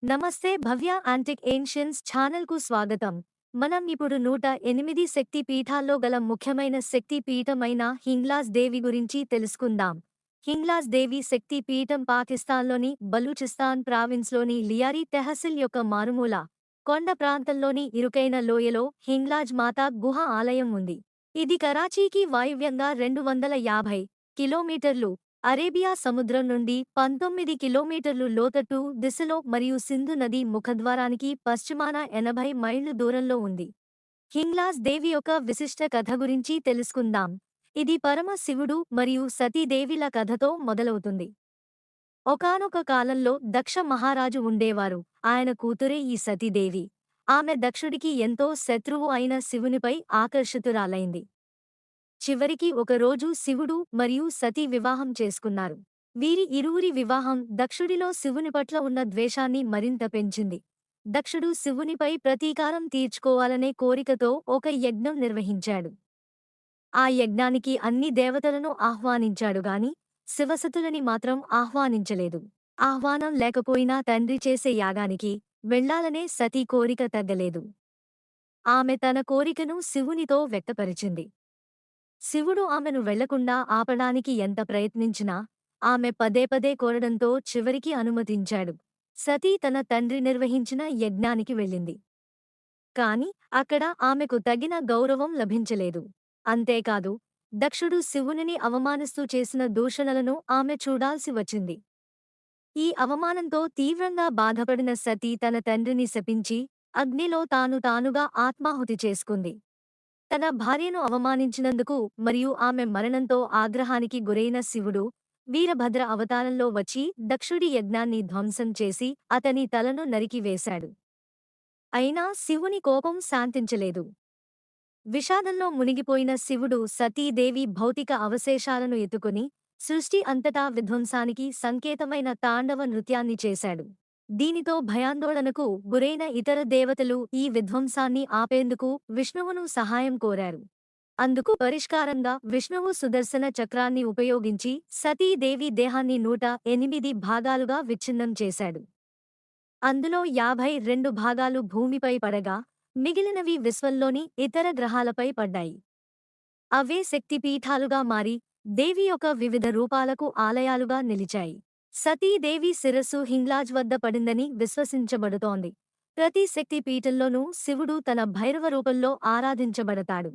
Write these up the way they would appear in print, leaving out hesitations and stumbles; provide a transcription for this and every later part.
నమస్తే భవ్య antique ancients ఛానల్కు స్వాగతం. మనం ఇప్పుడు 108 శక్తి పీఠాల్లో గల ముఖ్యమైన శక్తి పీఠమైన హింగ్లాజ్ దేవి గురించి తెలుసుకుందాం. హింగ్లాజ్ దేవి శక్తి పీఠం పాకిస్తాన్లోని బలూచిస్తాన్ ప్రావిన్స్లోని లియారీ తెహసిల్ యొక్క మారుమూల కొండ ప్రాంతంలోని ఇరుకైన లోయలో హింగ్లాజ్ మాతా గుహ ఆలయం ఉంది. ఇది కరాచీకి వాయువ్యంగా 250 కిలోమీటర్లు, అరేబియా సముద్రం నుండి 19 కిలోమీటర్లు లోతట్టు దిశలో మరియు సింధు నది ముఖద్వారానికి పశ్చిమాన 80 మైళ్లు దూరంలో ఉంది. హింగ్లాజ్ దేవి యొక్క విశిష్ట కథ గురించి తెలుసుకుందాం. ఇది పరమ శివుడు మరియు సతీదేవిల కథతో మొదలవుతుంది. ఒకానొక కాలంలో దక్ష మహారాజు ఉండేవారు. ఆయన కూతురే ఈ సతీదేవి. ఆమె దక్షుడికి ఎంతో శత్రువు అయిన శివునిపై ఆకర్షితురాలైంది. చివరికి ఒకరోజు శివుడు మరియు సతీ వివాహం చేసుకున్నారు. వీరి ఇరువురి వివాహం దక్షుడిలో శివుని పట్ల ఉన్న ద్వేషాన్ని మరింత పెంచింది. దక్షుడు శివునిపై ప్రతీకారం తీర్చుకోవాలనే కోరికతో ఒక యజ్ఞం నిర్వహించాడు. ఆ యజ్ఞానికి అన్ని దేవతలను ఆహ్వానించాడుగాని శివసతులని మాత్రం ఆహ్వానించలేదు. ఆహ్వానం లేకపోయినా తండ్రి చేసే యాగానికి వెళ్లాలనే సతీ కోరిక తగ్గలేదు. ఆమె తన కోరికను శివునితో వ్యక్తపరిచింది. శివుడు ఆమెను వెళ్లకుండా ఆపడానికి ఎంత ప్రయత్నించినా ఆమె పదే పదే కోరడంతో చివరికి అనుమతించాడు. సతీ తన తండ్రి నిర్వహించిన యజ్ఞానికి వెళ్ళింది. కాని అక్కడ ఆమెకు తగిన గౌరవం లభించలేదు. అంతేకాదు, దక్షుడు శివునిని అవమానిస్తూ చేసిన దూషణలను ఆమె చూడాల్సి వచ్చింది. ఈ అవమానంతో తీవ్రంగా బాధపడిన సతీ తన తండ్రిని శపించి అగ్నిలో తానుగా ఆత్మాహుతి చేసుకుంది. తన భార్యను అవమానించినందుకు మరియు ఆమె మరణంతో ఆగ్రహానికి గురైన శివుడు వీరభద్ర అవతారంలో వచ్చి దక్షుడి యజ్ఞాన్ని ధ్వంసం చేసి అతని తలను నరికివేశాడు. అయినా శివుని కోపం శాంతించలేదు. విషాదంలో మునిగిపోయిన శివుడు సతీదేవి భౌతిక అవశేషాలను ఎత్తుకుని సృష్టి అంతటా విధ్వంసానికి సంకేతమైన తాండవ నృత్యాన్ని చేశాడు. దీనితో భయాందోళనకు గురైన ఇతర దేవతలు ఈ విధ్వంసాన్ని ఆపేందుకు విష్ణువును సహాయం కోరారు. అందుకు పరిష్కారంగా విష్ణువు సుదర్శన చక్రాన్ని ఉపయోగించి సతీదేవి దేహాన్ని 108 భాగాలుగా విచ్ఛిన్నం చేశాడు. అందులో 52 భాగాలు భూమిపై పడగా మిగిలినవి విశ్వంలోని ఇతర గ్రహాలపై పడ్డాయి. అవే శక్తిపీఠాలుగా మారి దేవి యొక్క వివిధ రూపాలకు ఆలయాలుగా నిలిచాయి. సతీదేవి శిరస్సు హింగ్లాజ్ వద్ద పడిందని విశ్వసించబడుతోంది. ప్రతి శక్తిపీఠంలోనూ శివుడు తన భైరవ రూపంలో ఆరాధించబడతాడు.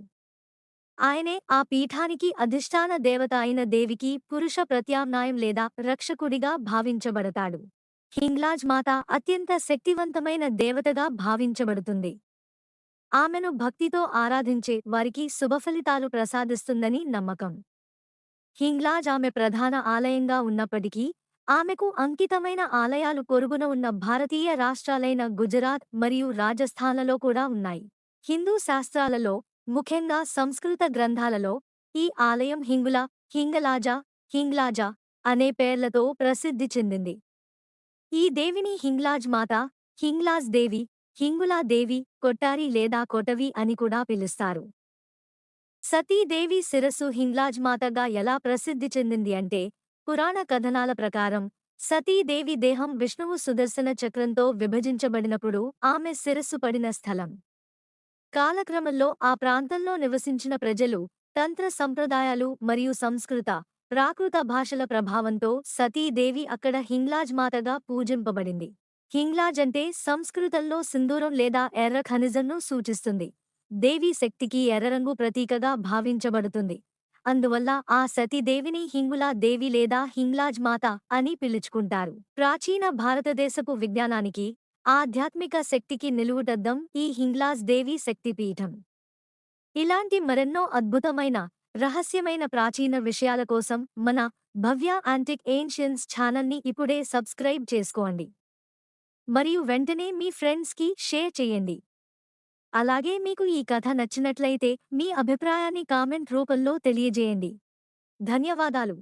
ఆయనే ఆ పీఠానికి అధిష్టాన దేవత అయిన దేవికి పురుష ప్రత్యామ్నాయం లేదా రక్షకుడిగా భావించబడతాడు. హింగ్లాజ్ మాత అత్యంత శక్తివంతమైన దేవతగా భావించబడుతుంది. ఆమెను భక్తితో ఆరాధించే వారికి శుభఫలితాలు ప్రసాదిస్తుందని నమ్మకం. హింగ్లాజ్ ఆమె ప్రధాన ఆలయంగా ఉన్నప్పటికీ ఆమెకు అంకితమైన ఆలయాలు పొరుగున ఉన్న భారతీయ రాష్ట్రాలైన గుజరాత్ మరియు రాజస్థాన్లలో కూడా ఉన్నాయి. హిందూ శాస్త్రాలలో, ముఖ్యంగా సంస్కృత గ్రంథాలలో ఈ ఆలయం హింగుల, హింగలాజ, హింగ్లాజ అనే పేర్లతో ప్రసిద్ధి చెందింది. ఈ దేవిని హింగ్లాజ్ మాత, హింగ్లాజ్ దేవి, హింగులా దేవి, కొట్టారి లేదా కొటవి అని కూడా పిలుస్తారు. సతీదేవి శిరస్సు హింగ్లాజ్ మాతగా ఎలా ప్రసిద్ధి చెందింది అంటే, పురాణ కథనాల ప్రకారం సతీదేవి దేహం విష్ణువు సుదర్శన చక్రంతో విభజించబడినప్పుడు ఆమె శిరస్సు పడిన స్థలం. కాలక్రమంలో ఆ ప్రాంతంలో నివసించిన ప్రజలు, తంత్ర సంప్రదాయాలు మరియు సంస్కృత, ప్రాకృత భాషల ప్రభావంతో సతీదేవి అక్కడ హింగ్లాజ్ మాతగా పూజింపబడింది. హింగ్లాజ్ అంటే సంస్కృతంలో సింధూరం లేదా ఎర్ర ఖనిజంను సూచిస్తుంది. దేవీ శక్తికి ఎర్రరంగు ప్రతీకగా భావించబడుతుంది. అందువల్ల ఆ సతీదేవిని హింగులా దేవి లేదా హింగ్లాజ్ మాత అని పిలుచుకుంటారు. ప్రాచీన భారతదేశపు విజ్ఞానానికి, ఆధ్యాత్మిక శక్తికి నిలువుటద్దం ఈ హింగ్లాజ్ దేవి శక్తిపీఠం. ఇలాంటి మరెన్నో అద్భుతమైన, రహస్యమైన ప్రాచీన విషయాల కోసం మన భవ్య యాంటిక్ ఏన్షియన్స్ ఛానల్ని ఇప్పుడే సబ్స్క్రైబ్ చేసుకోండి. మరియు వెంటనే మీ ఫ్రెండ్స్కి షేర్ చేయండి. అలాగే మీకు ఈ కథ నచ్చినట్లయితే మీ అభిప్రాయాన్ని కామెంట్ రూపంలో తెలియజేయండి. ధన్యవాదాలు.